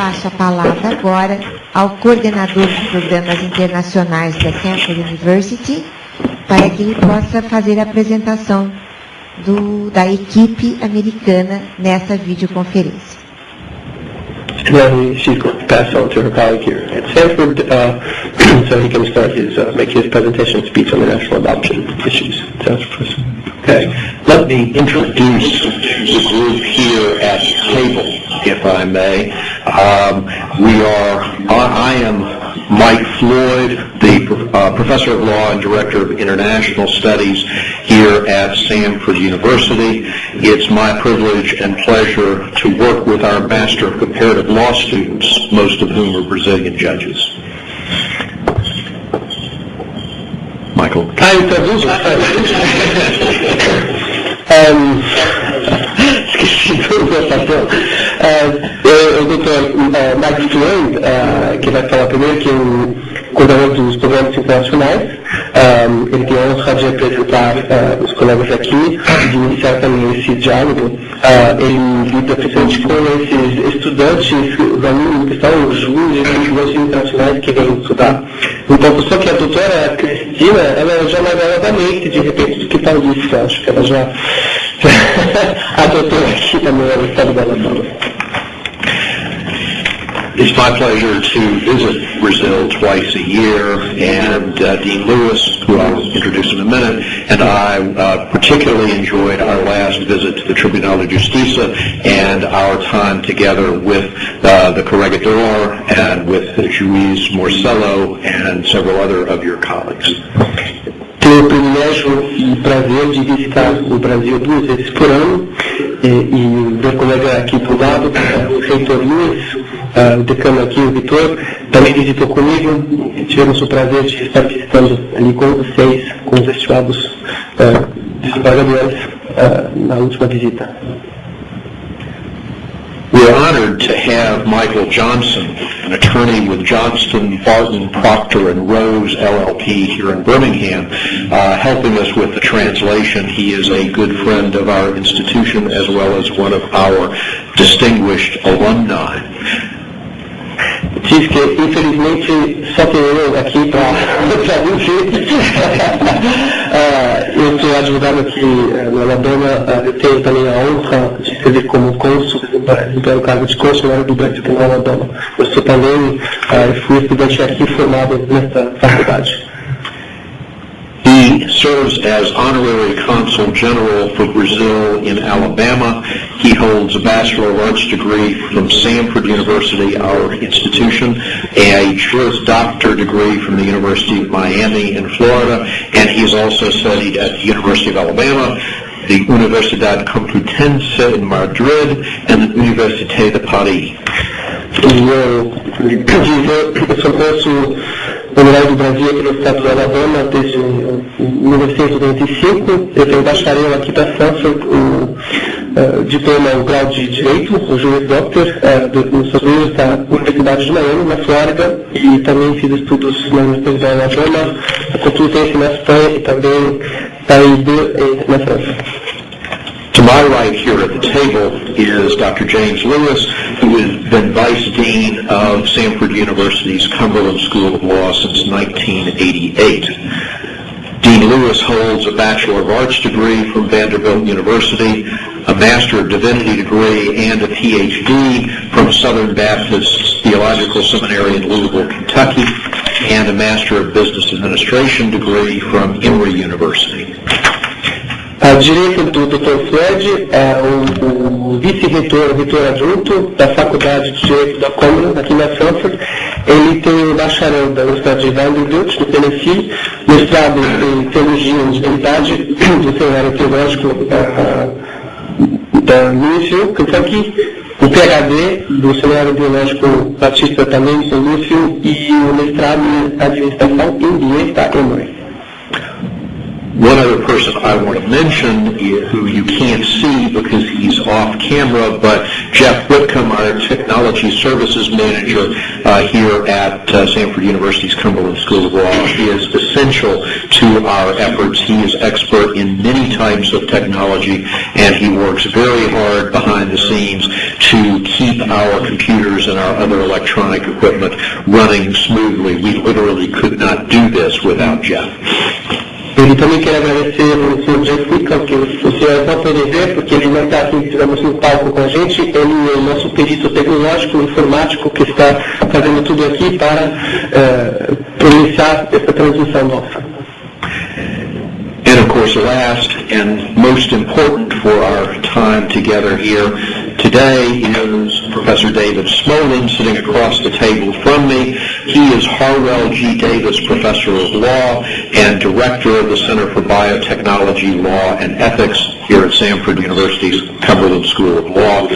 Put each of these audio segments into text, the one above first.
passo a palavra agora ao coordenador de programas internacionais da Stanford University, para que ele possa fazer a apresentação da equipe americana nessa videoconferência. And then she's going to pass on to her colleague here at Stanford, so he can start make his presentation speech on the national adoption issues. Okay, let me introduce the group here at the table, if I may. I am Mike Floyd, the Professor of Law and Director of International Studies here at Stanford University. It's my privilege and pleasure to work with our Master of Comparative Law students, most of whom are Brazilian judges. Michael. O Dr. Mike Floyd, que vai falar primeiro, que é o coordenador dos programas internacionais. Ele tem a honra de apresentar os colegas aqui, de iniciar também esse diálogo. Ele lida principalmente com esses estudantes, os alunos que estão nos juízes e estudantes internacionais que vêm estudar. Então, só que a doutora Cristina, ela já mais veladamente, de repente, do que tal disso, acho que ela já adotou aqui também o estado dela. It's my pleasure to visit Brazil twice a year, and Dean Lewis, who I'll introduce in a minute, and I particularly enjoyed our last visit to the Tribunal de Justiça and our time together with the Corregedor and with Juiz Marcelo and several other of your colleagues. Tenho o privilégio e prazer de visitar o Brasil 2 vezes por ano, e meu colega aqui do lado, o reitor Luiz, o decano aqui, o Vitor, também visitou comigo. Tivemos o prazer de estar visitando ali com vocês, com os estimados desembargadores, na última visita. We're honored to have Michael Johnson, an attorney with Johnston, Barton, Proctor, and Rose, LLP, here in Birmingham, helping us with the translation. He is a good friend of our institution as well as one of our distinguished alumni. Diz que, infelizmente, só tenho eu aqui para traduzir. Eu sou advogado aqui no Alabama. Eu tenho também a honra de servir como cônsul, desempenhar o cargo de cônsul do Brasil no Alabama. Eu sou também, fui estudante aqui formado nesta faculdade. He serves as Honorary Consul General for Brazil in Alabama. He holds a Bachelor of Arts degree from Stanford University, our institution, a Juris Doctor degree from the University of Miami in Florida, and he has also studied at the University of Alabama, the Universidad Complutense in Madrid, and the Université de Paris. Eu sou cônsul honorário do Brasil aqui no estado do Alabama desde 1985. Eu tenho bacharel aqui para Stanford, o diploma, o grau de Direito, o Juris Doctor, nos Estados Unidos, da Universidade de Miami, na Flórida, e também fiz estudos na Universidade do Alabama, a Complutense na Espanha e também da UIB na França. To my right here at the table is Dr. James Lewis, who has been Vice Dean of Stanford University's Cumberland School of Law since 1988. Dean Lewis holds a Bachelor of Arts degree from Vanderbilt University, a Master of Divinity degree, and a PhD from Southern Baptist Theological Seminary in Louisville, Kentucky, and a Master of Business Administration degree from Emory University. À direita do Dr. Floyd é o vice-reitor, o reitor adjunto da Faculdade de Direito da Cumberland, aqui na Stanford. Ele tem o bacharel da Universidade de Vanderbilt, no Tennessee, mestrado em Teologia e Divinidade do Seminário Teológico da Louisville, Kentucky, o PhD do Seminário Teológico Batista também em Louisville e o mestrado em Administração MBA da Emory. One other person I want to mention, who you can't see because he's off camera, but Jeff Whitcomb, our Technology Services Manager here at Samford University's Cumberland School of Law, is essential to our efforts. He is expert in many types of technology, and he works very hard behind the scenes to keep our computers and our other electronic equipment running smoothly. We literally could not do this without Jeff. Ele também quer agradecer ao Sr. Jeff Whitcomb, que o senhor não pode ver, porque ele não está aqui, digamos, no palco com a gente. Ele é o nosso perito tecnológico, informático, que está fazendo tudo aqui para pronunciar essa transmissão nossa. And of course, last and most important for our time together here today is Professor David Smolin, sitting across the table from me. He is Harwell G. Davis Professor of Law and Director of the Center for Biotechnology, Law, and Ethics here at Samford University's Cumberland School of Law.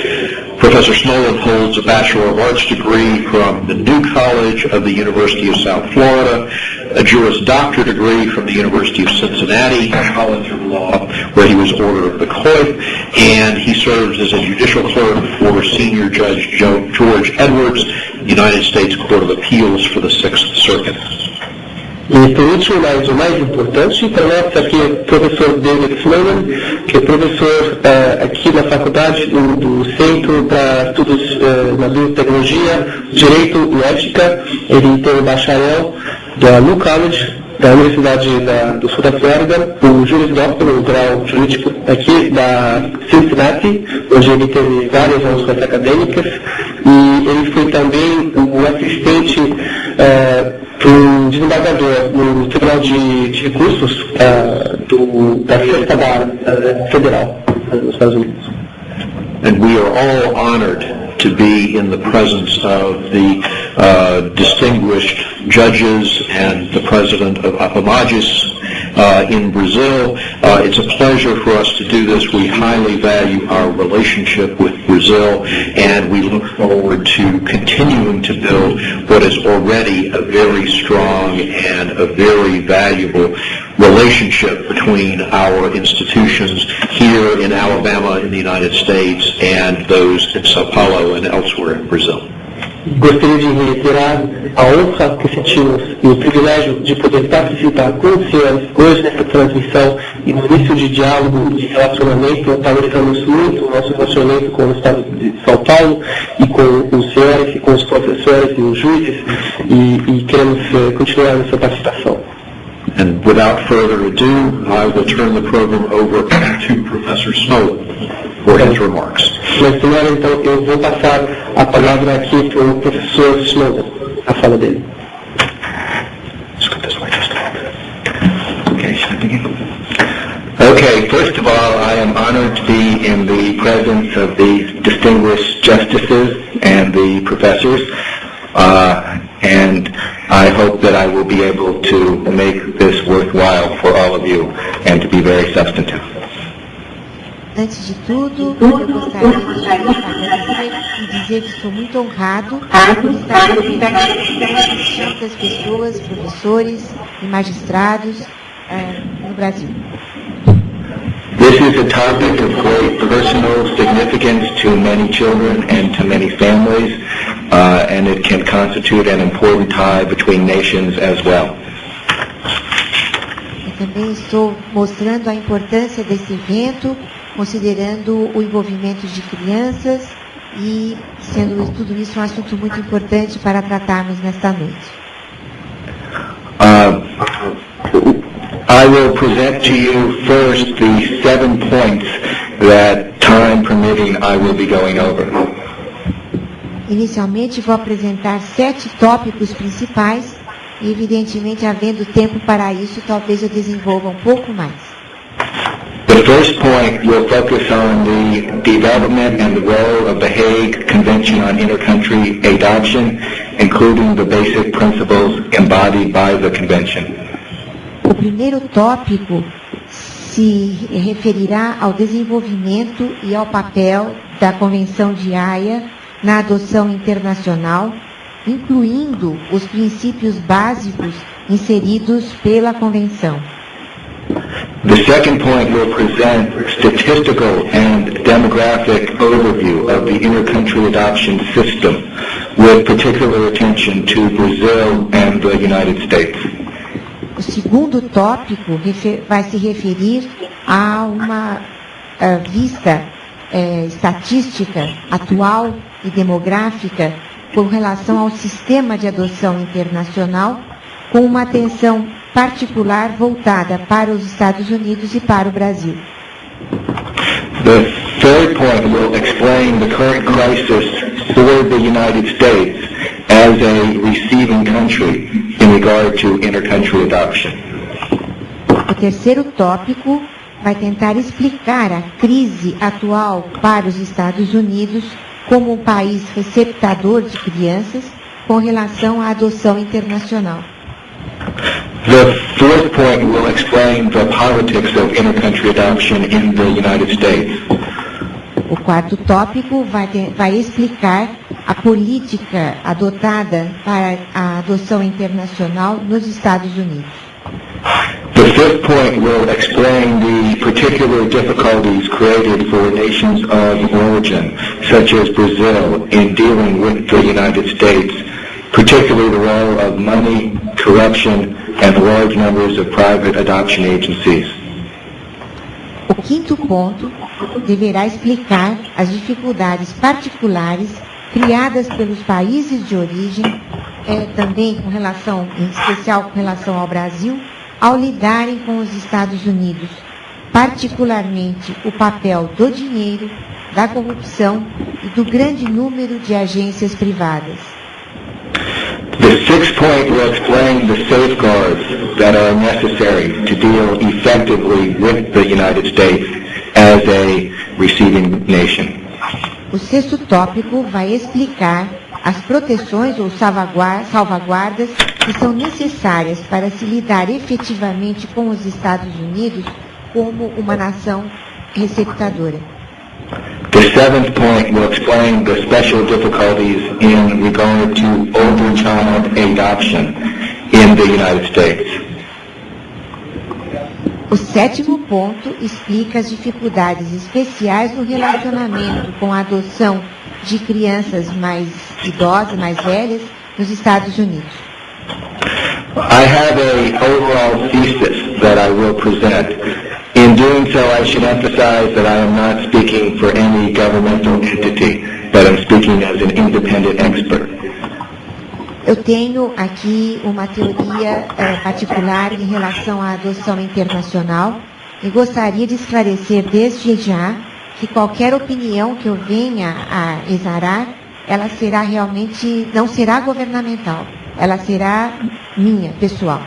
Professor Smolin holds a Bachelor of Arts degree from the New College of the University of South Florida, a Juris Doctor degree from the University of Cincinnati College of Law, where he was Order of the Court, and he serves as a judicial clerk for Senior Judge George Edwards, United States Court of Appeals for the Sixth Circuit. E por último, mas o mais importante para nós aqui é o professor David Smolin, que é professor aqui na faculdade do Centro para Estudos na Biotecnologia, Direito e Ética. Ele tem o bacharel da New College, da Universidade do Sul da Flórida, o Juris Doctor, o grau jurídico aqui da Cincinnati, onde ele teve várias honras acadêmicas, e ele foi também o assistente um desembargador no Tribunal de Recursos da Sexta Vara Federal dos Estados Unidos. And we are all honored to be in the presence of the distinguished judges and the president of Apimagis in Brazil. It's a pleasure for us to do this. We highly value our relationship with Brazil, and we look forward to continuing to build what is already a very strong and a very valuable relationship between our institutions here in Alabama in the United States and those in Sao Paulo and elsewhere in Brazil. Gostaria de reiterar a honra que sentimos e o privilégio de poder participar com os senhores hoje nessa transmissão e no início de diálogo, de relacionamento. Valorizamos muito o nosso relacionamento com o Estado de São Paulo e com os senhores e com os professores e os juízes e queremos continuar nessa participação. And without further ado, I will turn the program over to Professor Smolin for his remarks. Mas, senhora, então, eu vou passar a palavra aqui para o professor Smolin, a fala dele. Okay, first of all, I am honored to be in the presence of these distinguished justices and the professors, and I hope that I will be able to make this worthwhile for all of you and to be very substantive. Antes de tudo, eu gostaria de agradecer e dizer que estou muito honrado por estar aqui com tantas pessoas, professores e magistrados no Brasil. This is a topic of great personal significance to many children and to many families, and it can constitute an important tie between nations as well. Eu também estou mostrando a importância desse evento, considerando o envolvimento de crianças e sendo tudo isso um assunto muito importante para tratarmos nesta noite. I will present to you first the 7 points that, time permitting, I will be going over. Inicialmente vou apresentar 7 tópicos principais e, evidentemente, havendo tempo para isso, talvez eu desenvolva um pouco mais. The first point will focus on the development and the role of the Hague Convention on Intercountry Adoption, including the basic principles embodied by the Convention. O primeiro tópico se referirá ao desenvolvimento e ao papel da Convenção de Haia na adoção internacional, incluindo os princípios básicos inseridos pela Convenção. The second point will present statistical and demographic overview of the intercountry adoption system, with particular attention to Brazil and the United States. O segundo tópico vai se referir a uma vista estatística atual e demográfica com relação ao sistema de adoção internacional, com uma atenção particular voltada para os Estados Unidos e para o Brasil. The third point will explain the current crisis for the United States as a receiving country in regard to intercountry adoption. O terceiro tópico vai tentar explicar a crise atual para os Estados Unidos como um país receptador de crianças com relação à adoção internacional. The fourth point will explain the politics of intercountry adoption in the United States. O quarto tópico vai explicar a política adotada para a adoção internacional nos Estados Unidos. The fifth point will explain the particular difficulties created for nations of origin, such as Brazil, in dealing with the United States, particularly the role of money, corruption, and large numbers of private adoption agencies. O quinto ponto deverá explicar as dificuldades particulares criadas pelos países de origem, também com relação, em especial com relação ao Brasil, ao lidarem com os Estados Unidos, particularmente o papel do dinheiro, da corrupção e do grande número de agências privadas. The sixth point will explain the safeguards that are necessary to deal effectively with the United States as a receiving nation. O sexto tópico vai explicar as proteções ou salvaguardas que são necessárias para se lidar efetivamente com os Estados Unidos como uma nação receptadora. The seventh point will explain the special difficulties in regard to older child adoption in the United States. O sétimo ponto explica as dificuldades especiais no relacionamento com a adoção de crianças mais idosas, mais velhas, nos Estados Unidos. I have an overall thesis that I will present. In doing so, I should emphasize that I am not speaking for any governmental entity, but I'm speaking as an independent expert. Eu tenho aqui uma teoria particular em relação à adoção internacional e gostaria de esclarecer desde já que qualquer opinião que eu venha a exarar, ela será realmente, não será governamental, ela será minha, pessoal.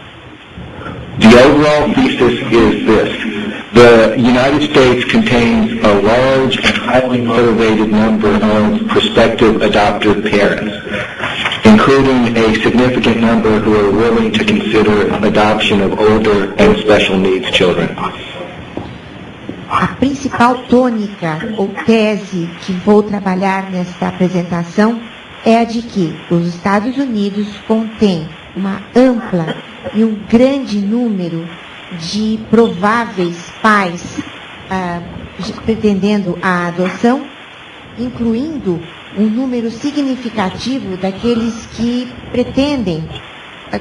The overall thesis is this. The United States contains a large and highly motivated number of prospective adoptive parents, including a significant number who are willing to consider adoption of older and special needs children. A principal tônica ou tese que vou trabalhar nesta apresentação é a de que os Estados Unidos contêm uma ampla e um grande número de prováveis pais pretendendo a adoção, incluindo um número significativo daqueles que pretendem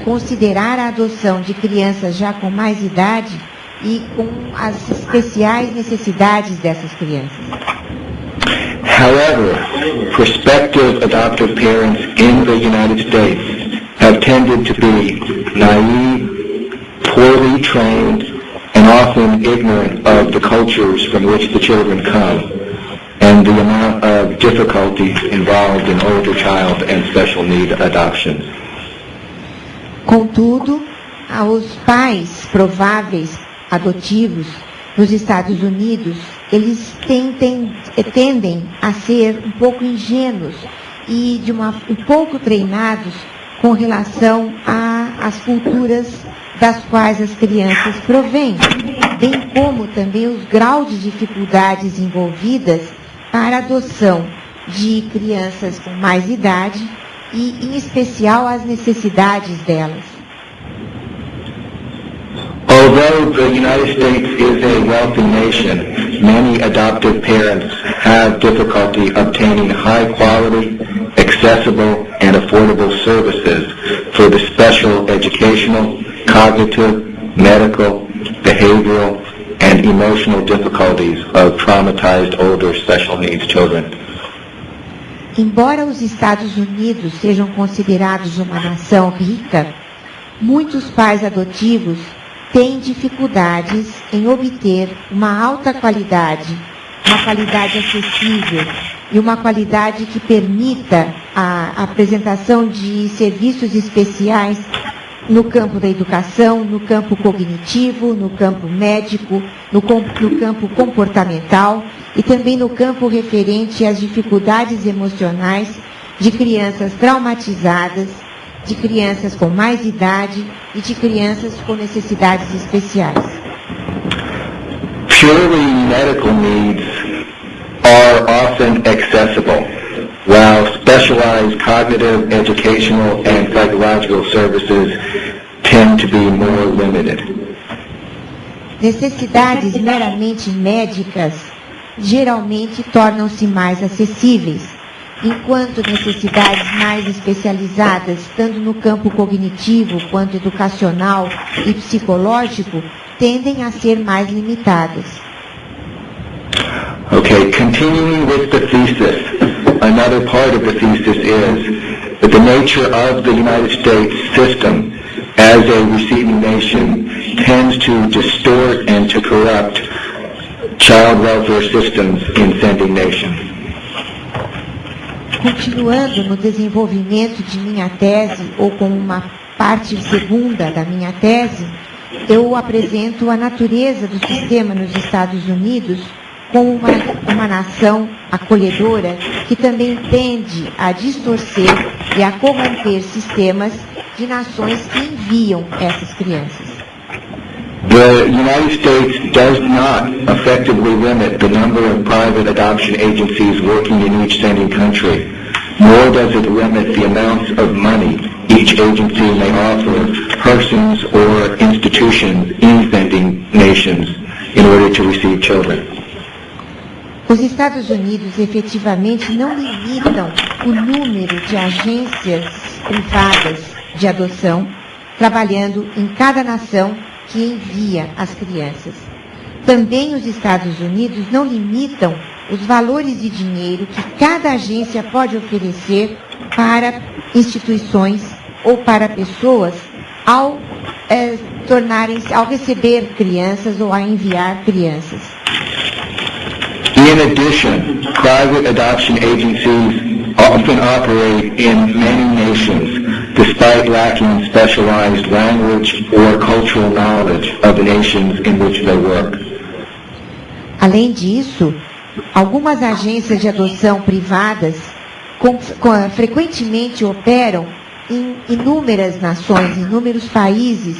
considerar a adoção de crianças já com mais idade e com as especiais necessidades dessas crianças. However, prospective adoptive parents in the United States have tended to be naive, poorly trained, and often ignorant of the cultures from which the children come, and the amount of difficulties involved in older child and special need adoptions. Contudo, os pais prováveis adotivos nos Estados Unidos, eles tendem a ser um pouco ingênuos e um pouco treinados com relação às culturas das quais as crianças provêm, bem como também os graus de dificuldades envolvidas para a adoção de crianças com mais idade e, em especial, as necessidades delas. Although the United States is a wealthy nation, many adoptive parents have difficulty obtaining high-quality, accessible, and affordable services for the special educational, cognitive, medical, behavioral, and emotional difficulties of traumatized older special needs children. Embora os Estados Unidos sejam considerados uma nação rica, muitos pais adotivos têm dificuldades em obter uma alta qualidade, uma qualidade acessível e uma qualidade que permita a apresentação de serviços especiais no campo da educação, no campo cognitivo, no campo médico, no campo comportamental e também no campo referente às dificuldades emocionais de crianças traumatizadas, de crianças com mais idade e de crianças com necessidades especiais. Purely medical needs are often accessible, while specialized cognitive, educational, and psychological services tend to be more limited. Necessidades meramente médicas geralmente tornam-se mais acessíveis, enquanto necessidades mais especializadas, tanto no campo cognitivo quanto educacional e psicológico, tendem a ser mais limitadas. Okay, continuing with the thesis, another part of the thesis is that the nature of the United States system as a receiving nation tends to distort and to corrupt child welfare systems in sending nations. Continuando no desenvolvimento de minha tese, ou com uma parte segunda da minha tese, eu apresento a natureza do sistema nos Estados Unidos como uma nação acolhedora que também tende a distorcer e a corromper sistemas de nações que enviam essas crianças. The United States does not effectively limit the number of private adoption agencies working in each sending country, nor does it limit the amounts of money each agency may offer persons or institutions in sending nations in order to receive children. Os Estados Unidos efetivamente não limitam o número de agências privadas de adoção trabalhando em cada nação que envia as crianças. Também os Estados Unidos não limitam os valores de dinheiro que cada agência pode oferecer para instituições ou para pessoas ao receber crianças ou a enviar crianças. In addition, private adoption agencies often operate in many nations despite lacking specialized language or cultural knowledge of the nations in which they work. Além disso, algumas agências de adoção privadas frequentemente operam em inúmeras nações, em inúmeros países,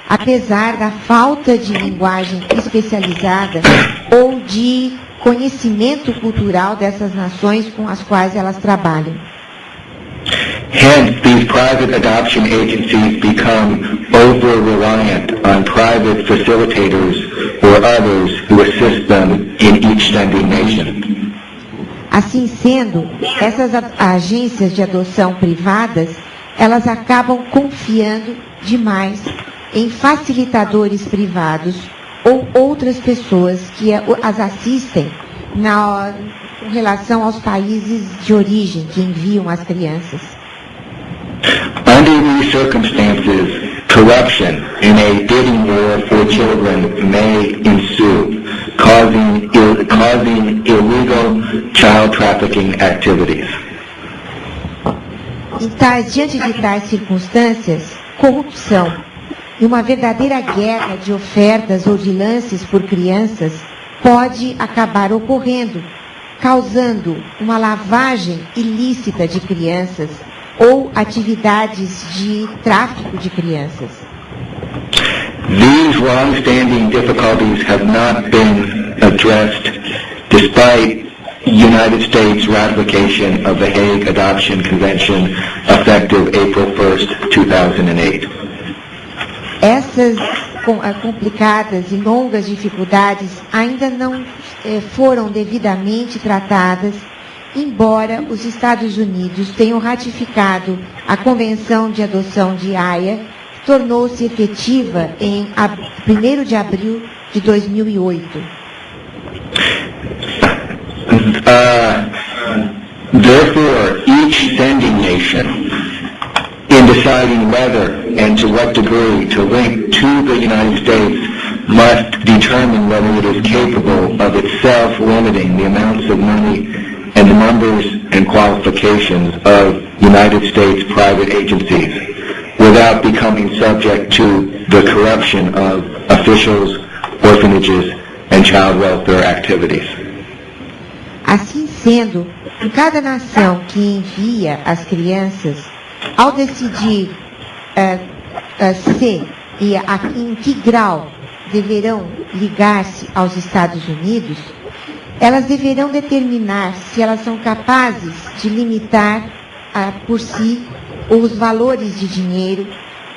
apesar da falta de linguagem especializada ou de conhecimento cultural dessas nações com as quais elas trabalham. Hence, these private adoption agencies become over-reliant on private facilitators or others who assist them in each sending nation. Assim sendo, essas agências de adoção privadas, elas acabam confiando demais em facilitadores privados ou outras pessoas que as assistem com relação aos países de origem que enviam as crianças. Under these circumstances, corruption in a bidding war for children may ensue, causing illegal child trafficking activities. Diante de tais circunstâncias, corrupção e uma verdadeira guerra de ofertas ou de lances por crianças pode acabar ocorrendo, causando uma lavagem ilícita de crianças ou atividades de tráfico de crianças. These long-standing difficulties have not been addressed despite United States ratification of the Hague Adoption Convention effective April 1st, 2008. Essas complicadas e longas dificuldades ainda não foram devidamente tratadas, embora os Estados Unidos tenham ratificado a Convenção de Adoção de Haia, que tornou-se efetiva em 1º de abril de 2008. Therefore, each sending nation, in deciding whether and to what degree to link to the United States, must determine whether it is capable of itself limiting the amounts of money and the numbers and qualifications of United States private agencies without becoming subject to the corruption of officials, orphanages, and child welfare activities. Assim sendo, cada nação que envia as crianças, ao decidir se e em que grau deverão ligar-se aos Estados Unidos, elas deverão determinar se elas são capazes de limitar por si os valores de dinheiro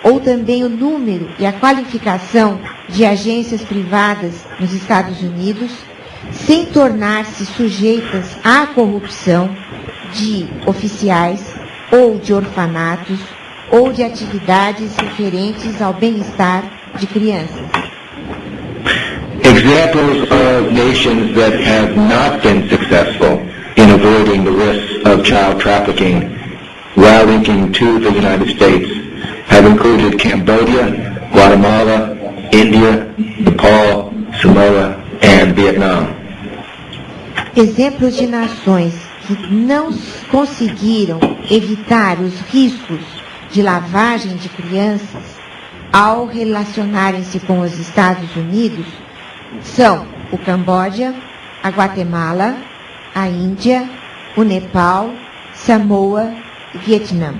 ou também o número e a qualificação de agências privadas nos Estados Unidos, sem tornar-se sujeitas à corrupção de oficiais ou de orfanatos ou de atividades referentes ao bem-estar de crianças. Examples of nations that have not been successful in avoiding the risks of child trafficking while linking to the United States have included Cambodia, Guatemala, India, Nepal, Samoa, and Vietnam. Exemplos de nações que não conseguiram evitar os riscos de lavagem de crianças ao relacionarem-se com os Estados Unidos são o Camboja, a Guatemala, a Índia, o Nepal, Samoa e Vietnã.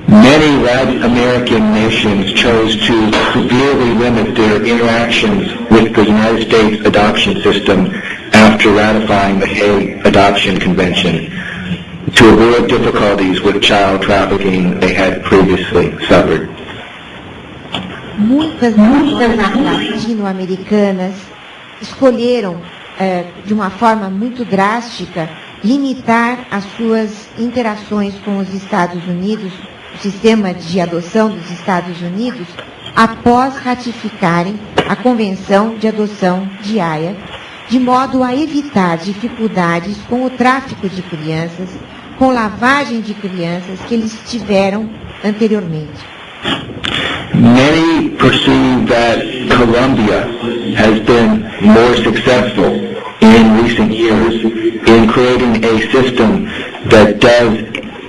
Many Latin American nations chose to severely limit their interactions with the United States adoption system after ratifying the Hague Adoption Convention to avoid difficulties with child trafficking they had previously suffered. Muitas nações latino-americanas escolheram, de uma forma muito drástica, limitar as suas interações com os Estados Unidos, o sistema de adoção dos Estados Unidos, após ratificarem a Convenção de Adoção de Haia, de modo a evitar dificuldades com o tráfico de crianças, com lavagem de crianças que eles tiveram anteriormente. Many perceive that Colombia has been more successful in recent years in creating a system that does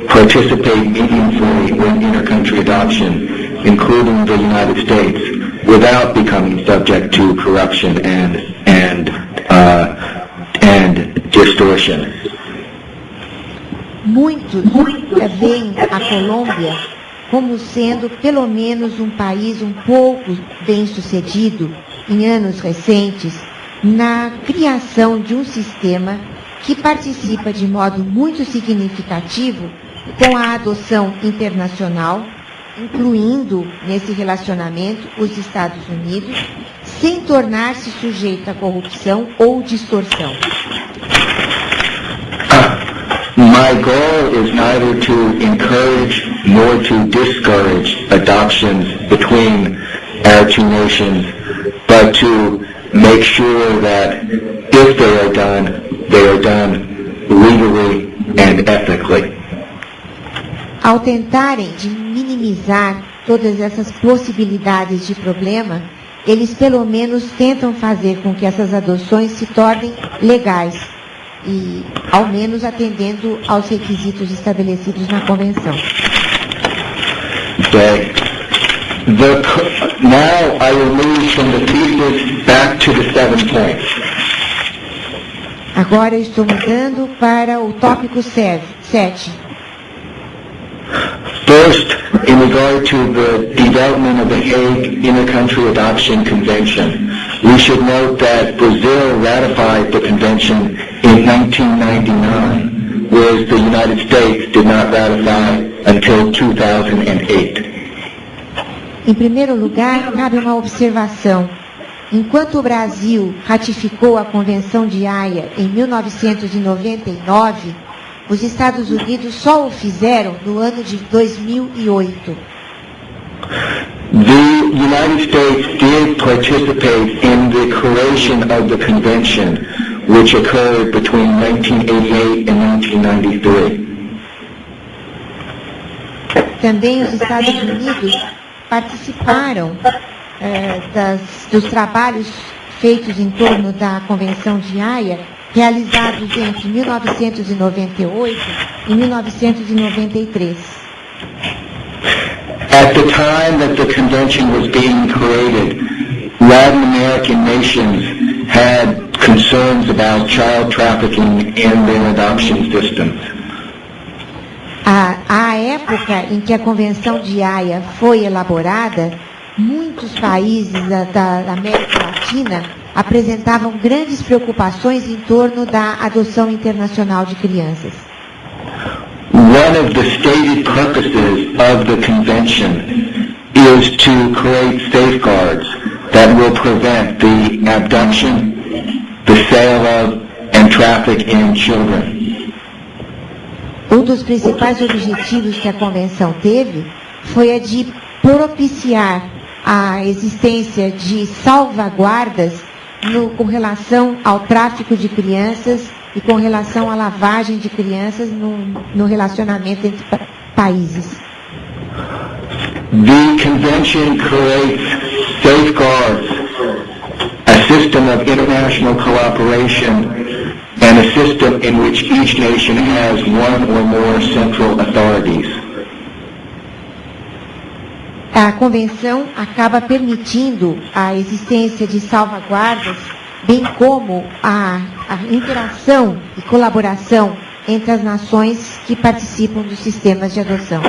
participate meaningfully in inter-country adoption, including the United States, without becoming subject to corruption and distortion. Muitos veem a Colômbia como sendo pelo menos um país um pouco bem-sucedido em anos recentes na criação de um sistema que participa de modo muito significativo com a adoção internacional, incluindo nesse relacionamento os Estados Unidos, sem tornar-se sujeito à corrupção ou distorção. My goal is neither to encourage nor to discourage adoptions between our two nations, but to make sure that if they are done legally and ethically. Ao tentarem de minimizar todas essas possibilidades de problema, eles pelo menos tentam fazer com que essas adoções se tornem legais e, ao menos, atendendo aos requisitos estabelecidos na Convenção. Okay. Now I will move from the thesis back to the 7 points. Agora eu estou mudando para o tópico 7. First, in regard to the development of the Hague Inter-Country Adoption Convention, we should note that Brazil ratified the convention in 1999, whereas the United States did not ratify until 2008. Em primeiro lugar, cabe uma observação. Enquanto o Brasil ratificou a Convenção de Haia em 1999, os Estados Unidos só o fizeram no ano de 2008. The United States did participate in the creation of the convention, which occurred between 1988 and 1993. Também os Estados Unidos participaram dos trabalhos feitos em torno da Convenção de Haia, realizados entre 1998 e 1993. At the time that the convention was being created, Latin American nations had concerns about child trafficking in their adoption systems. À época em que a Convenção de Haia foi elaborada, muitos países da América Latina apresentavam grandes preocupações em torno da adoção internacional de crianças. One of the stated purposes of the convention is to create safeguards that will prevent the abduction, the sale of, and traffic in children. Um dos principais objetivos que a Convenção teve foi a de propiciar a existência de salvaguardas com relação ao tráfico de crianças e com relação à lavagem de crianças no relacionamento entre países. The convention creates safeguards, a system of international cooperation, and a system in which each nation has one or more central authorities. A Convenção acaba permitindo a existência de salvaguardas, bem como a interação e colaboração entre as nações que participam dos sistemas de adoção.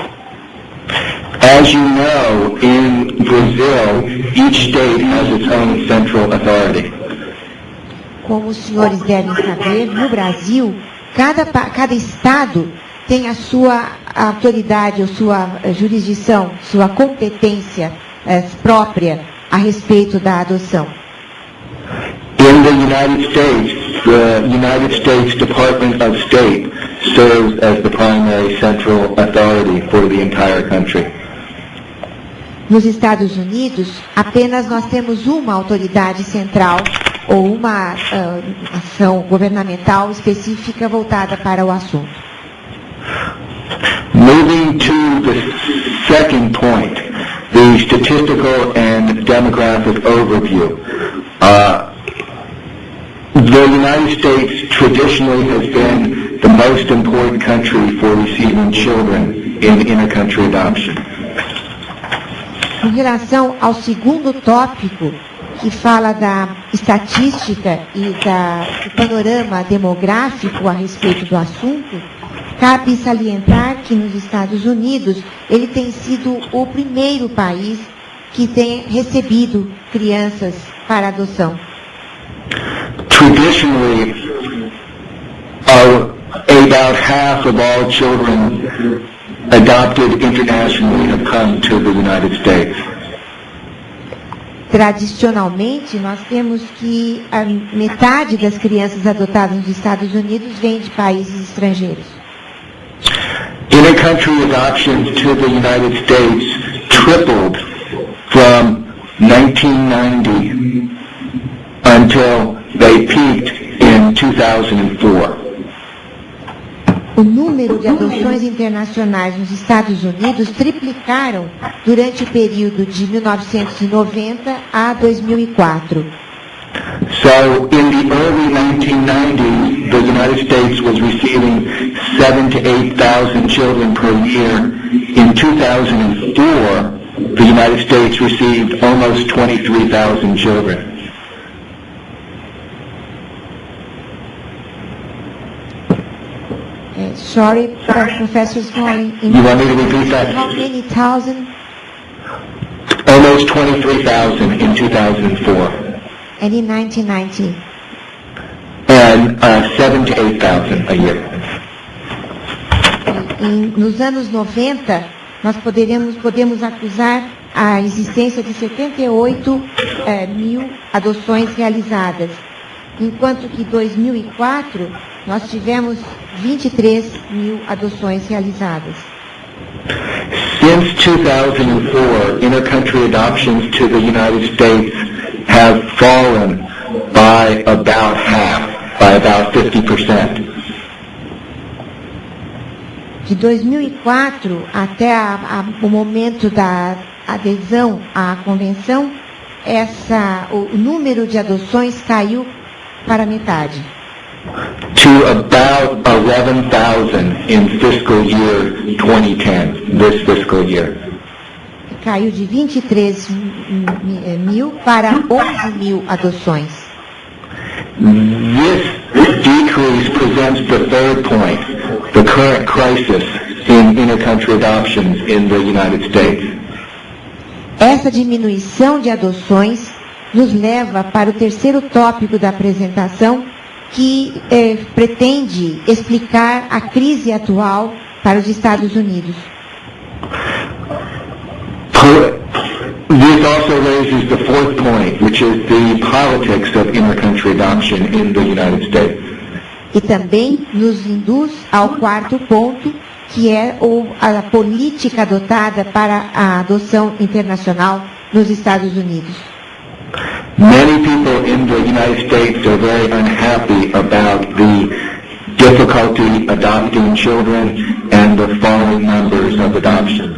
As you know, in Brazil, each state has its own central authority. Como os senhores devem saber, no Brasil, cada estado tem a sua autoridade, ou sua jurisdição, sua competência própria a respeito da adoção. In the United States Department of State serves as the primary central authority for the entire country. Nos Estados Unidos, apenas nós temos uma autoridade central ou uma ação governamental específica voltada para o assunto. Moving to the second point, the statistical and demographic overview. The United States traditionally has been the most important country for receiving children in intercountry adoption. Em relação ao segundo tópico, que fala da estatística e do panorama demográfico a respeito do assunto, cabe salientar que nos Estados Unidos ele tem sido o primeiro país que tem recebido crianças para adoção. Traditionally, about half of all children adopted internationally have come to the United States. Tradicionalmente, nós temos que a metade das crianças adotadas nos Estados Unidos vem de países estrangeiros. Intercountry adoptions to the United States tripled from 1990 until they peaked in 2004. O número de adoções internacionais nos Estados Unidos triplicaram durante o período de 1990 a 2004. So, in the early 1990s, the United States was receiving 7,000 to 8,000 children per year. In 2004, the United States received almost 23,000 children. Sorry, Professor Smalley. You want me to repeat that? How many thousand? Almost 23,000 in 2004. And in 1990? And 7,000 to 8,000 a year. Nos anos 90, nós podemos acusar a existência de 78 mil adoções realizadas, enquanto que em 2004 nós tivemos 23 mil adoções realizadas. Since 2004, intercountry adoptions to the United States have fallen by about half, by about 50%. De 2004 até o momento da adesão à convenção, o número de adoções caiu para metade. To about 11,000 in fiscal year 2010, this fiscal year. Caiu de 23 mil para 11 mil adoções. This decrease presents the third point, the current crisis in intercountry adoptions in the United States. Essa diminuição de adoções nos leva para o terceiro tópico da apresentação, que pretende explicar a crise atual para os Estados Unidos. This also raises the fourth point, which is the politics of intercountry adoption in the United States. E também nos induz ao quarto ponto, que é a política adotada para a adoção internacional nos Estados Unidos. Many people in the United States are very unhappy about the difficulty adopting children and the falling numbers of adoptions.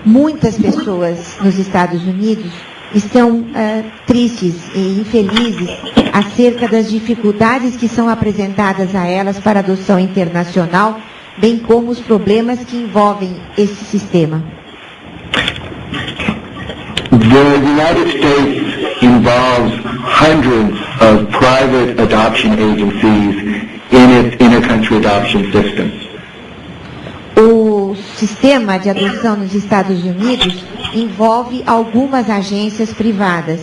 Muitas pessoas nos Estados Unidos estão tristes e infelizes acerca das dificuldades que são apresentadas a elas para a adoção internacional, bem como os problemas que envolvem esse sistema. The United States involves hundreds of private adoption agencies in its intercountry adoption system. O sistema de adoção nos Estados Unidos envolve algumas agências privadas.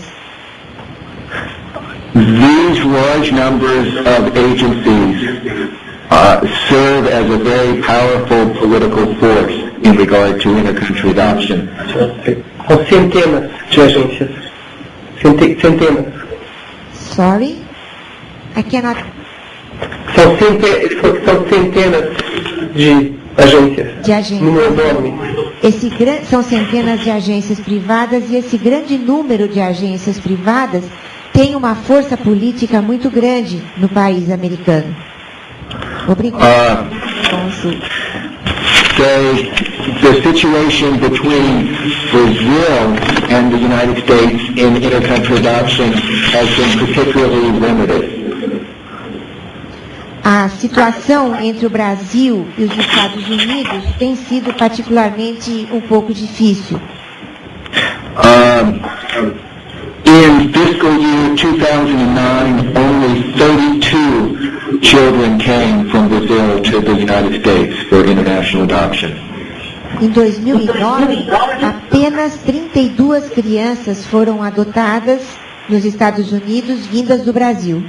These large numbers of agencies serve as a very powerful political force in regard to intercountry adoption. São centenas de agências. Centenas. Sorry? I cannot... São centenas de agências. Número enorme. São centenas de agências privadas, e esse grande número de agências privadas tem uma força política muito grande no país americano. Obrigado. The situation between Brazil and the United States in intercountry adoption has been particularly limited. A situação entre o Brasil e os Estados Unidos tem sido particularmente um pouco difícil. In fiscal year 2009, only 32 children came from Brazil to the United States for international adoption. Em 2009, apenas 32 crianças foram adotadas nos Estados Unidos vindas do Brasil.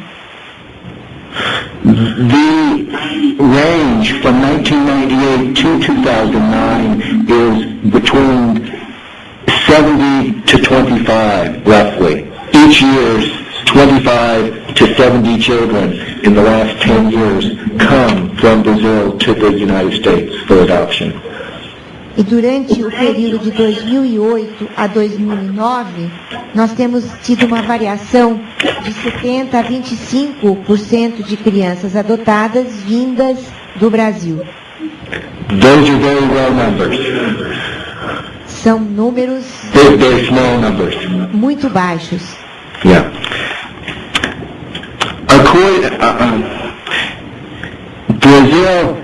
The range from 1998 to 2009 is between 70 to 25, roughly. Each year, 25 to 70 children in the last 10 years come from Brazil to the United States for adoption. E durante o período de 2008 a 2009, nós temos tido uma variação de 70 a 25% de crianças adotadas vindas do Brasil. Those are very low numbers. São números They're small numbers. muito baixos. Yeah. Brazil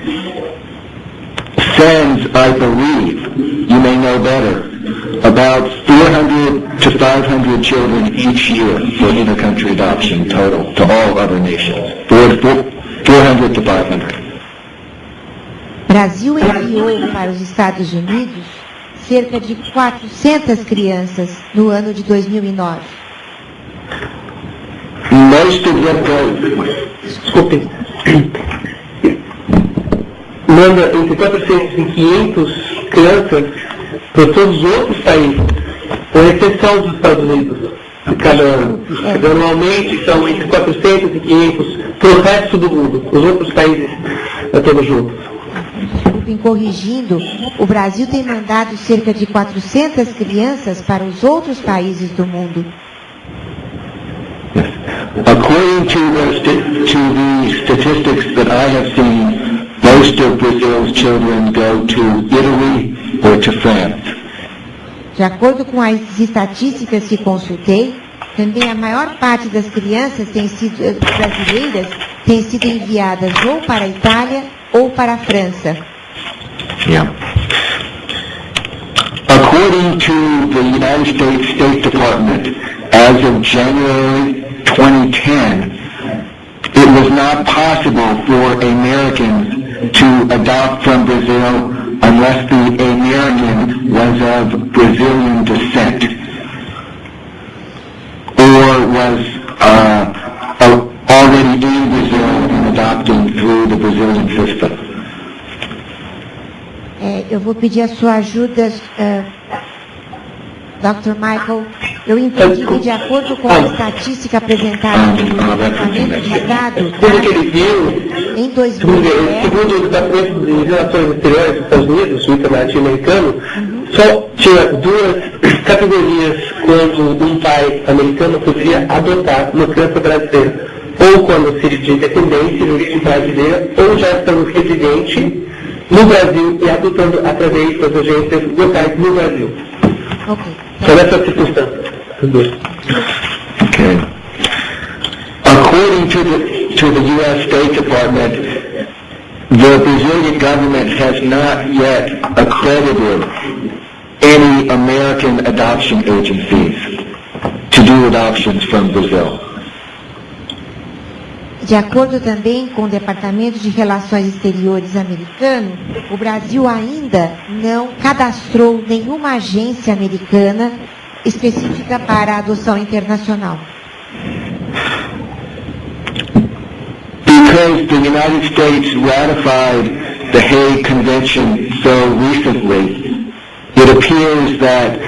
sends, I believe, you may know better, about 400 to 500 children each year for intercountry adoption total to all other nations. 400 to 500. Brasil enviou para os Estados Unidos cerca de 400 crianças no ano de 2009. Most of them go. Desculpe. Manda entre 400 e 500 crianças para todos os outros países, com exceção dos Estados Unidos, cada ano. Anualmente são entre 400 e 500 para o resto do mundo, os outros países todos juntos. Desculpem, corrigindo, o Brasil tem mandado cerca de 400 crianças para os outros países do mundo. According to the statistics that I have seen, most of Brazil's children go to Italy or to France. De acordo com as estatísticas que consultei, também a maior parte das crianças brasileiras têm sido enviadas ou para a Itália ou para a França. Yeah. According to the United States State Department, as of January 2010, it was not possible for Americans to adopt from Brazil unless the American was of Brazilian descent or was already in Brazil and adopting through the Brazilian system. Eu vou pedir a sua ajuda, Dr. Michael. Eu entendi que, de acordo com a estatística apresentada pelo Departamento de Estado, em 2010, segundo o Departamento de Relações Exteriores dos Estados Unidos, o latino-americano, só tinha duas categorias quando um pai americano poderia adotar uma criança brasileira. Ou quando seria de independência, de origem brasileira, ou já estando residente no Brasil e adotando através das agências locais no Brasil. Okay. Só nessa circunstância. Okay. According to the U.S. State Department, the Brazilian government has not yet accredited any American adoption agencies to do adoptions from Brazil. De acordo também com o Departamento de Relações Exteriores americano, o Brasil ainda não cadastrou nenhuma agência americana específica para a adoção internacional. Because the United States ratified the Hague Convention so recently, it appears that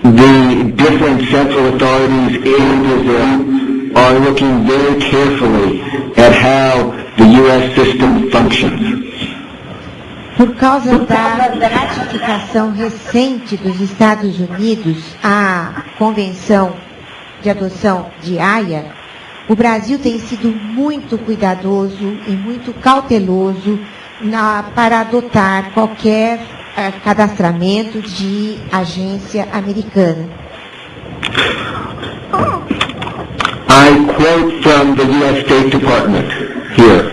the different central authorities in Brazil are looking very carefully at how the U.S. system functions. Por causa da ratificação recente dos Estados Unidos à Convenção de Adoção de Haia, o Brasil tem sido muito cuidadoso e muito cauteloso para adotar qualquer cadastramento de agência americana. I quote from the U.S. State Department here.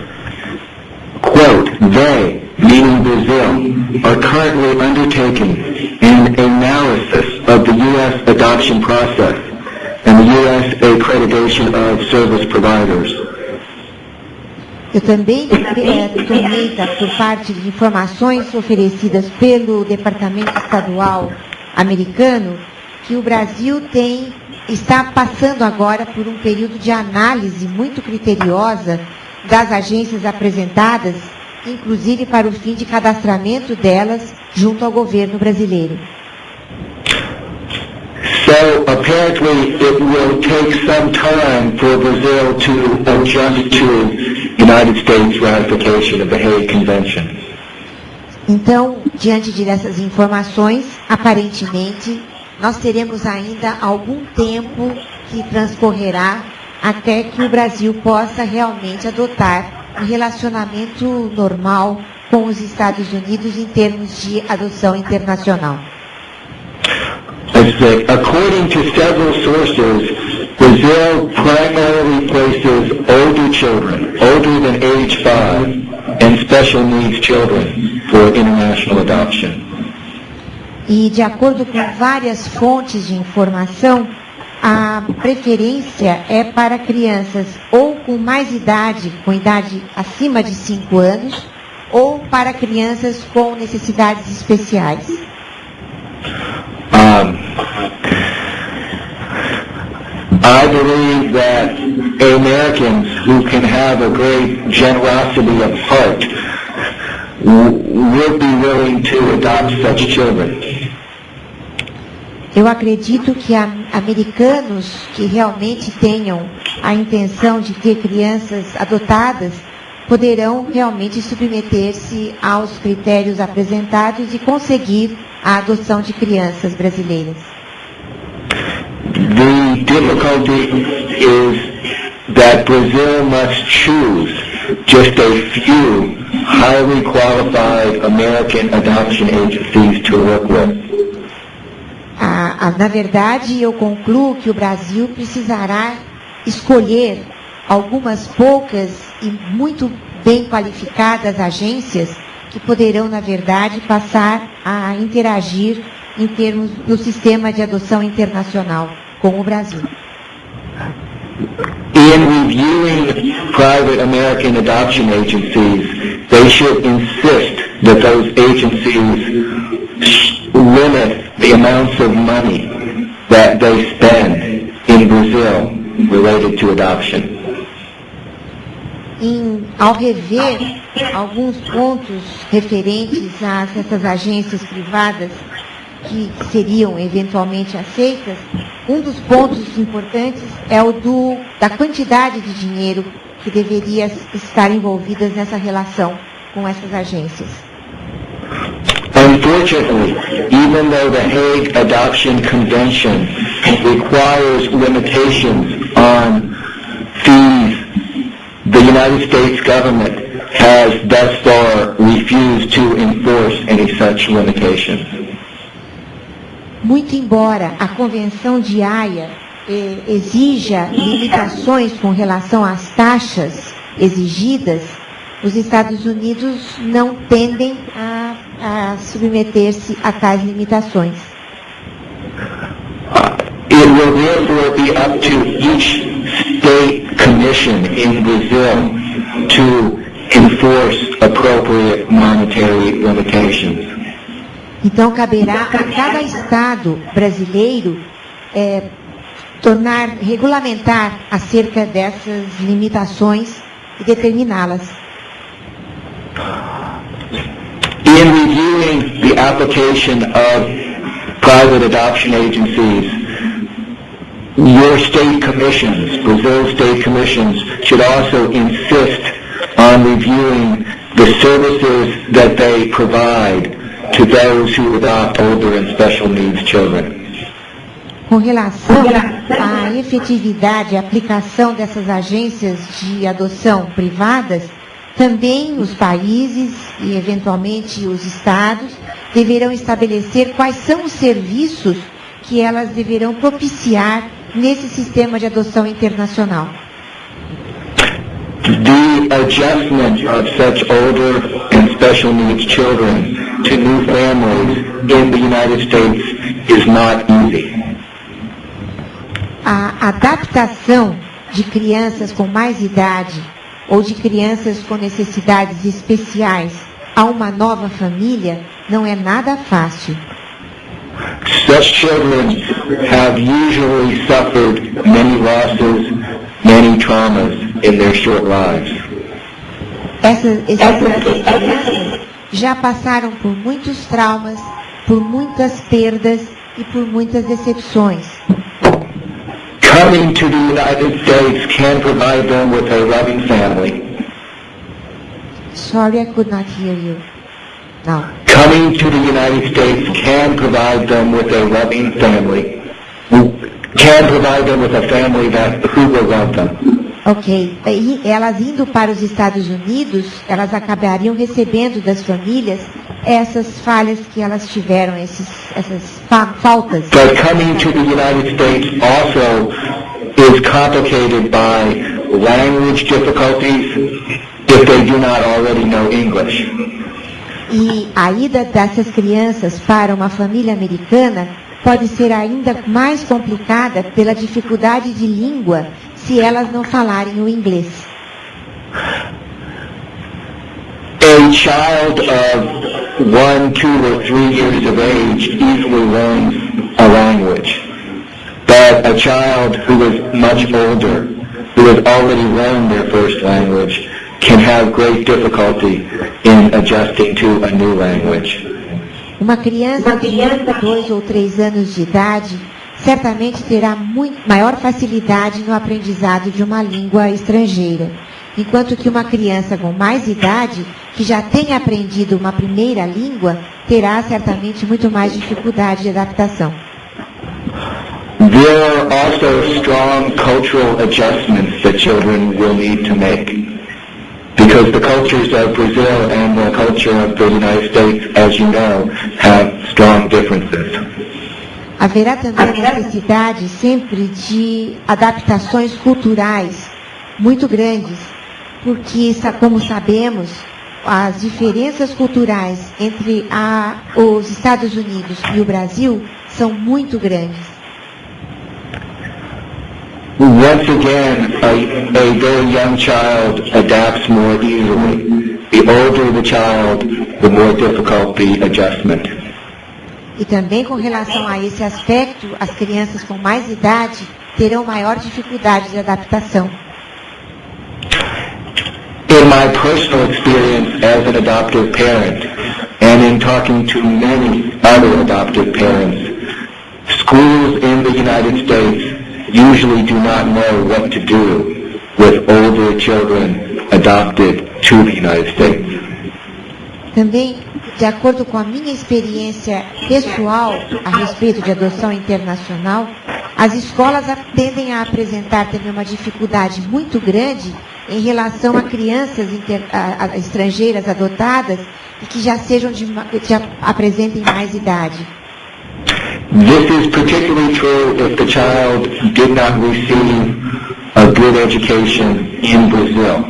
Quote, they, meaning Brazil, are currently undertaking an analysis of the U.S. adoption process and the U.S. accreditation of service providers. Eu também tomei por parte de informações oferecidas pelo Departamento Estadual americano que o Brasil está passando agora por um período de análise muito criteriosa das agências apresentadas, inclusive para o fim de cadastramento delas junto ao governo brasileiro. So apparently it will take some time for Brazil to adjust to United States ratification of the Hague Convention. Então, diante dessas informações, aparentemente nós teremos ainda algum tempo que transcorrerá até que o Brasil possa realmente adotar um relacionamento normal com os Estados Unidos em termos de adoção internacional. According to several sources, Brazil primarily places older children, older than age 5, and special needs children for international adoption. E, de acordo com várias fontes de informação, a preferência é para crianças ou com mais idade, com idade acima de 5 anos, ou para crianças com necessidades especiais. I believe that Americans who can have a great generosity of heart would be willing to adopt such children. Eu acredito que americanos que realmente tenham a intenção de ter crianças adotadas poderão realmente submeter-se aos critérios apresentados e conseguir a adoção de crianças brasileiras. The difficulty is that Brazil must choose just a few highly qualified American adoption agencies to work with. Na verdade, eu concluo que o Brasil precisará escolher algumas poucas e muito bem qualificadas agências que poderão, na verdade, passar a interagir em termos do sistema de adoção internacional com o Brasil. In reviewing private American adoption agencies, they should insist that those agencies limit the amounts of money that they spend in Brazil related to adoption. Ao rever alguns pontos referentes a essas agências privadas que seriam eventualmente aceitas, um dos pontos importantes é o da quantidade de dinheiro que deveria estar envolvidas nessa relação com essas agências. Unfortunately, even though the Hague Adoption Convention requires limitations on fees, the United States government has thus far refused to enforce any such limitations. Muito embora a Convenção de Haia exija limitações com relação às taxas exigidas, os Estados Unidos não tendem a submeter-se a tais limitações. It will therefore be up to each state commission in Brazil to enforce appropriate monetary limitations. Então caberá a cada estado brasileiro regulamentar acerca dessas limitações e determiná-las. In reviewing the application of private adoption agencies, your state commissions, Brazil's state commissions, should also insist on reviewing the services that they provide to those who adopt older and special needs children. Com relação à efetividade e aplicação dessas agências de adoção privadas, também os países e, eventualmente, os estados deverão estabelecer quais são os serviços que elas deverão propiciar nesse sistema de adoção internacional. The adjustment of such older and special needs children to new families in the United States is not easy. A adaptação de crianças com mais idade ou de crianças com necessidades especiais a uma nova família não é nada fácil. Such children have usually suffered many losses, many traumas in their short lives. Essas crianças já passaram por muitos traumas, por muitas perdas e por muitas decepções. Coming to the United States can provide them with a loving family. Sorry, I could not hear you. Now. Coming to the United States can provide them with a loving family. Can provide them with a family who will love them. Ok. E elas indo para os Estados Unidos, elas acabariam recebendo das famílias essas falhas que elas tiveram, essas faltas. But coming to the United States also is complicated by language difficulties if they do not already know English. E a ida dessas crianças para uma família americana pode ser ainda mais complicada pela dificuldade de língua se elas não falarem o inglês. A child of 1, 2, or 3 years of age easily learns a language, but a child who is much older, who has already learned their first language, can have great difficulty in adjusting to a new language. Uma criança de 2 ou 3 anos de idade certamente terá maior facilidade no aprendizado de uma língua estrangeira, enquanto que uma criança com mais idade, que já tenha aprendido uma primeira língua, terá certamente muito mais dificuldade de adaptação. There are also strong cultural adjustments that children will need to make. Because the cultures of Brazil and the culture of the United States, as you know, have strong differences. Haverá também a necessidade sempre de adaptações culturais muito grandes, porque, como sabemos, as diferenças culturais entre os Estados Unidos e o Brasil são muito grandes. Once again, a very young child adapts more easily. The older the child, the more difficult the adjustment. E também com relação a esse aspecto, as crianças com mais idade terão maior dificuldade de adaptação. In my personal experience as an adoptive parent, and in talking to many other adoptive parents, schools in the United States usually do not know what to do with older children adopted to the United States. Também, de acordo com a minha experiência pessoal a respeito de adoção internacional, as escolas tendem a apresentar também uma dificuldade muito grande em relação a crianças estrangeiras adotadas e que já apresentem mais idade. This is particularly true if the child did not receive a good education in Brazil.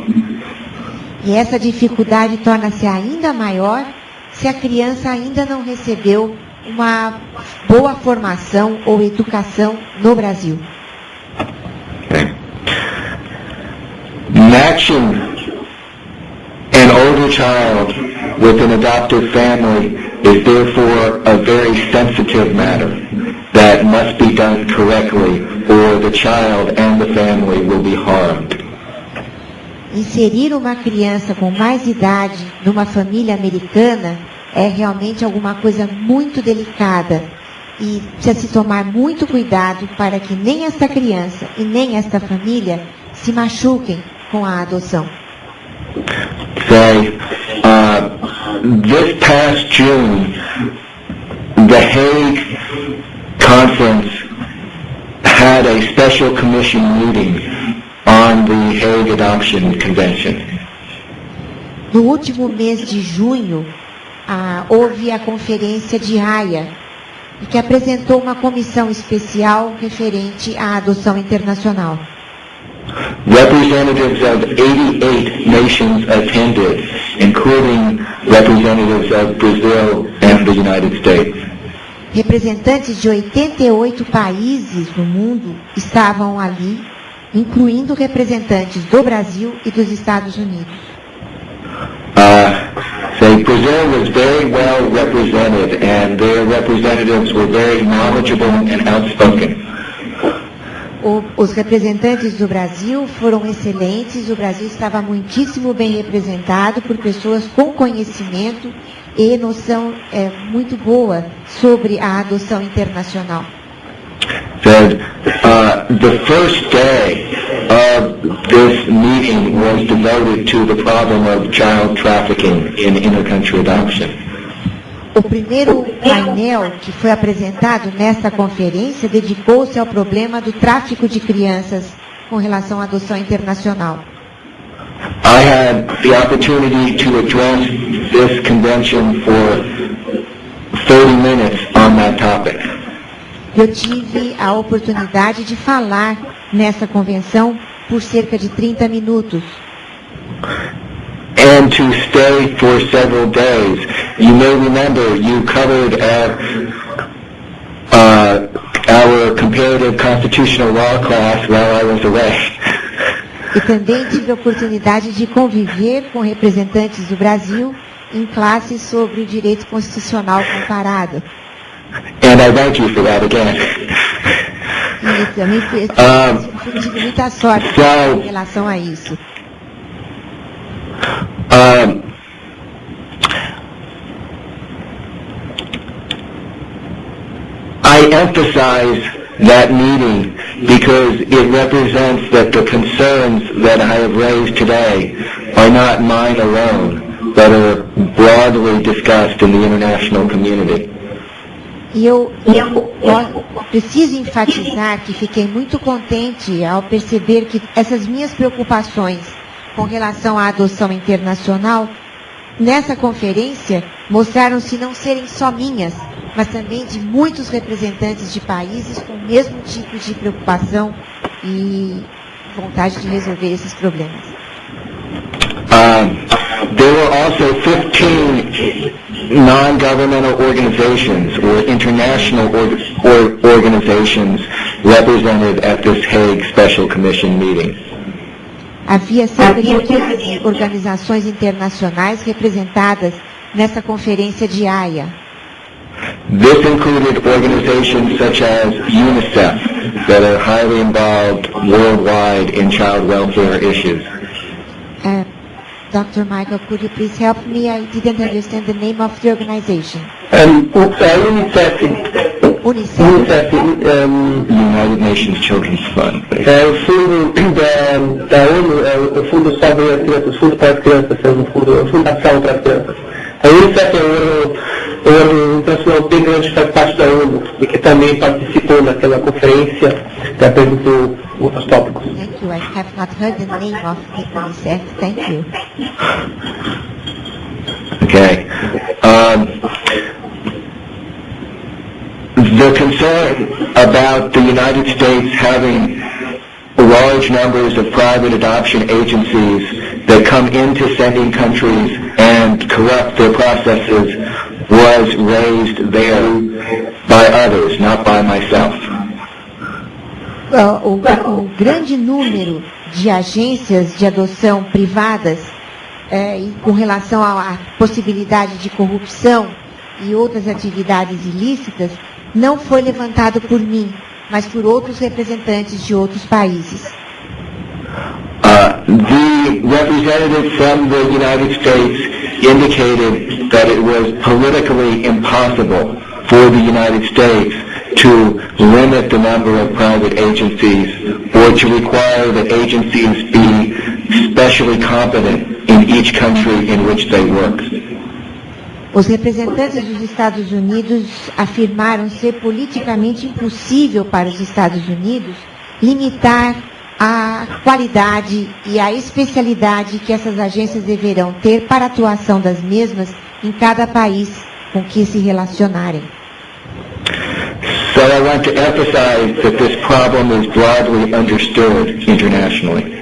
E essa dificuldade torna-se ainda maior se a criança ainda não recebeu uma boa formação ou educação no Brasil. Okay. Matching an older child with an adoptive family is therefore a very sensitive matter that must be done correctly or the child and the family will be harmed. Inserir uma criança com mais idade numa família americana é realmente alguma coisa muito delicada e precisa se tomar muito cuidado para que nem esta criança e nem esta família se machuquem com a adoção. Say, this past June, the Hague Conference had a special commission meeting on the Hague Adoption Convention. No último mês de junho, houve a conferência de Haia, que apresentou uma comissão especial referente à adoção internacional. Representatives of 88 nations attended, including representatives of Brazil and the United States. Representantes de 88 países no mundo estavam ali, incluindo representantes do Brasil e dos Estados Unidos. Brazil was very well represented, and their representatives were very knowledgeable and outspoken. Os representantes do Brasil foram excelentes, o Brasil estava muitíssimo bem representado por pessoas com conhecimento e noção muito boa sobre a adoção internacional. The first day of this meeting was devoted to the problem of child trafficking in intercountry adoption. O primeiro painel que foi apresentado nesta conferência dedicou-se ao problema do tráfico de crianças com relação à adoção internacional. I had the opportunity to address this convention for 30 minutes on that topic. Eu tive a oportunidade de falar nessa convenção por cerca de 30 minutos. And to stay for several days. You may remember you covered our comparative constitutional law class while I was away. E também tive a oportunidade de conviver com representantes do Brasil em classes sobre o direito constitucional comparado. And I thank you for that again. E também tive muita sorte em relação a isso. emphasize that meeting because it represents that the concerns that I have raised today are not mine alone, but are broadly discussed in the international community. E eu preciso enfatizar que fiquei muito contente ao perceber que essas minhas preocupações com relação à adoção internacional, nessa conferência, mostraram-se não serem só minhas, mas também de muitos representantes de países com o mesmo tipo de preocupação e vontade de resolver esses problemas. There were also 15 non-governmental organizations or international organizations represented at this Hague Special Commission meeting. Havia cerca de 15 organizações internacionais representadas nessa conferência de Haia. This included organizations such as UNICEF that are highly involved worldwide in child welfare issues. Dr. Michael, could you please help me? I didn't understand the name of the organization. UNICEF. United Nations Children's Fund. O fundo da ONU, o fundo salva as crianças, o fundo para as crianças, a fundação para as crianças. A UNICEF é um órgão internacional bem grande que faz parte da ONU e que também participou naquela conferência que apresentou os tópicos. Thank you. I have not heard the name of the UNICEF. Thank you. Okay. The concern about the United States having large numbers of private adoption agencies that come into sending countries and corrupt their processes was raised there by others, not by myself. O grande número de agências de adoção privadas e com relação à possibilidade de corrupção e outras atividades ilícitas não foi levantado por mim, mas por outros representantes de outros países. The representative from the United States indicated that it was politically impossible for the United States to limit the number of private agencies or to require that agencies be specially competent in each country in which they work. Os representantes dos Estados Unidos afirmaram ser politicamente impossível para os Estados Unidos limitar a qualidade e a especialidade que essas agências deverão ter para a atuação das mesmas em cada país com que se relacionarem. So I want to emphasize that this problem is broadly understood internationally.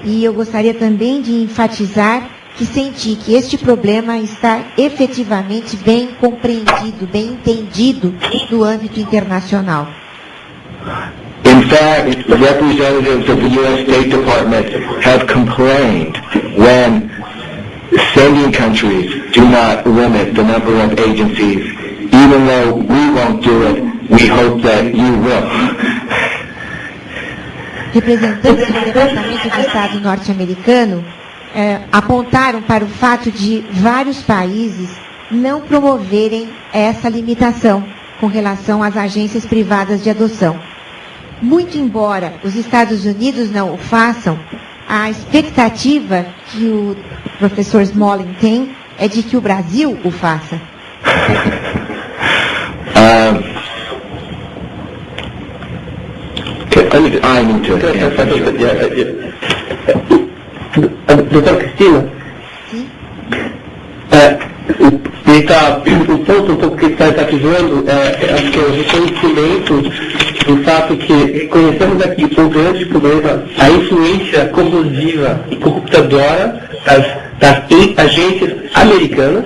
E eu gostaria também de enfatizar que senti que este problema está efetivamente bem compreendido, bem entendido no âmbito internacional. In fact, representatives of the U.S. State Department have complained when sending countries do not limit the number of agencies. Even though we won't do it, we hope that you will. Representantes do Departamento de Estado norte-americano apontaram para o fato de vários países não promoverem essa limitação com relação às agências privadas de adoção. Muito embora os Estados Unidos não o façam, a expectativa que o professor Smollin tem é de que o Brasil o faça. Doutora Cristina? Sim? O ponto um pouco que ele está enfatizando acho que é o reconhecimento do fato que conhecemos aqui o grande problema, a influência corrosiva e corruptadora das agências americanas,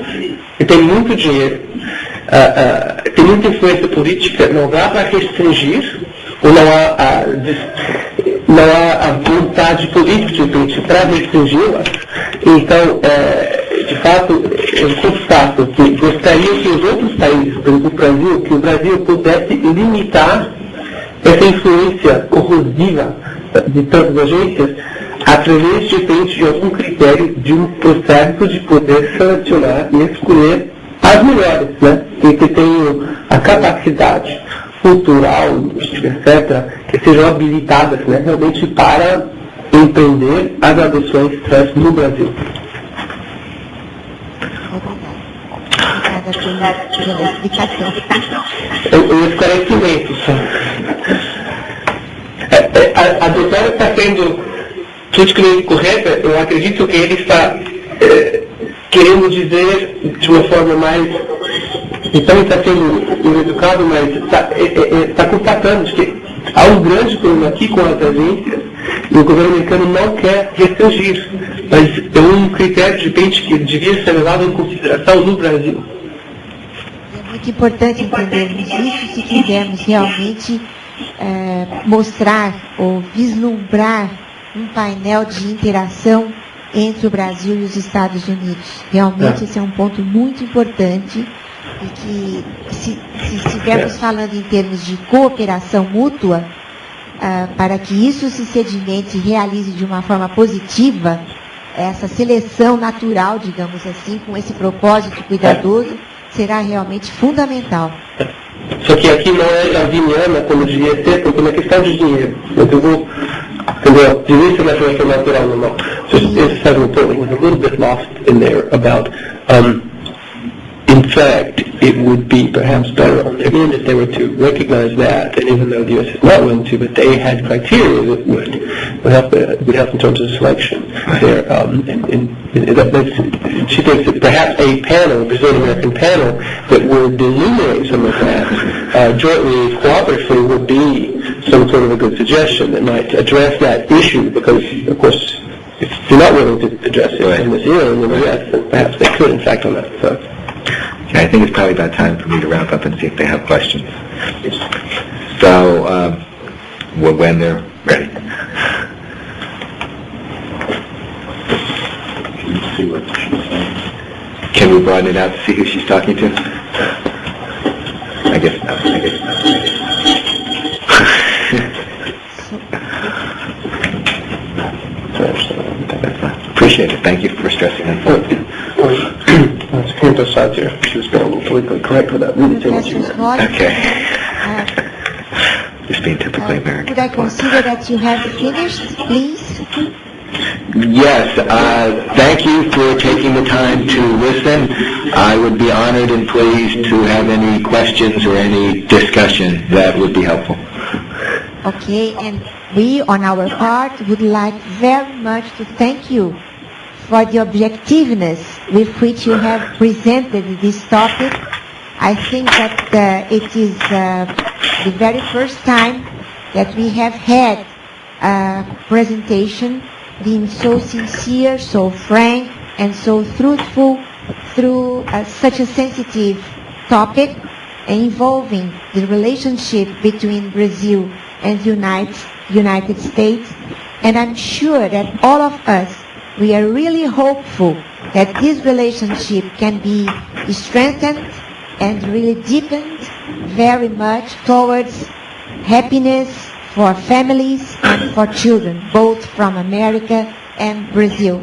que tem muito dinheiro, tem muita influência política, não dá para restringir, ou não há a vontade política para restringi-la. Então, de fato, eu constato que gostaria que os outros países, por exemplo, que o Brasil pudesse limitar essa influência corrosiva de tantas agências através de algum critério de um processo de poder selecionar e escolher as melhores, né? Que tenham a capacidade cultural, etc., que sejam habilitadas, né, realmente para empreender as adoções trans no Brasil. Obrigada pela explicação. O esclarecimento só. A doutora está sendo politicamente correta. Eu acredito que ele está querendo dizer de uma forma mais... Então ele está sendo educado, mas está constatando de que há um grande problema aqui com as agências e o governo americano não quer restringir, mas é um critério de repente que devia ser levado em consideração no Brasil. É muito importante entendermos isso se quisermos realmente mostrar ou vislumbrar um painel de interação entre o Brasil e os Estados Unidos. Realmente esse é um ponto muito importante e que, se estivermos falando em termos de cooperação mútua, para que isso se sedimente e realize de uma forma positiva, essa seleção natural, digamos assim, com esse propósito cuidadoso, será realmente fundamental. Só que aqui não é javiniana como devia ser, porque é uma questão de dinheiro. Entendeu? Devia ser uma seleção natural, não. So this second point was a little bit lost in there about, in fact, it would be perhaps better on their end if they were to recognize that, and even though the U.S. is not willing to, but they had criteria that would help in terms of selection there. She thinks that perhaps a panel, a Brazilian-American panel, that would delineate some of that jointly, cooperatively, would be some sort of a good suggestion that might address that issue, because, of course, if you're not willing to address it in this hearing in the U.S., then perhaps they could, in fact, on that. So. Okay, I think it's probably about time for me to wrap up and see if they have questions. So, when they're ready. Can we broaden it out to see who she's talking to? I guess not. Appreciate it. Thank you for stressing that. Let's point this out here. She was being a little politically correct without really saying what you meant. Okay. Just being typically American. Could I consider that you have finished, please? Yes. Thank you for taking the time to listen. I would be honored and pleased to have any questions or any discussion that would be helpful. Okay, and we, on our part, would like very much to thank you for the objectiveness with which you have presented this topic. I think that it is the very first time that we have had a presentation being so sincere, so frank, and so truthful through such a sensitive topic involving the relationship between Brazil and the United States. And I'm sure that all of us, we are really hopeful that this relationship can be strengthened and really deepened very much towards happiness for families and for children, both from America and Brazil.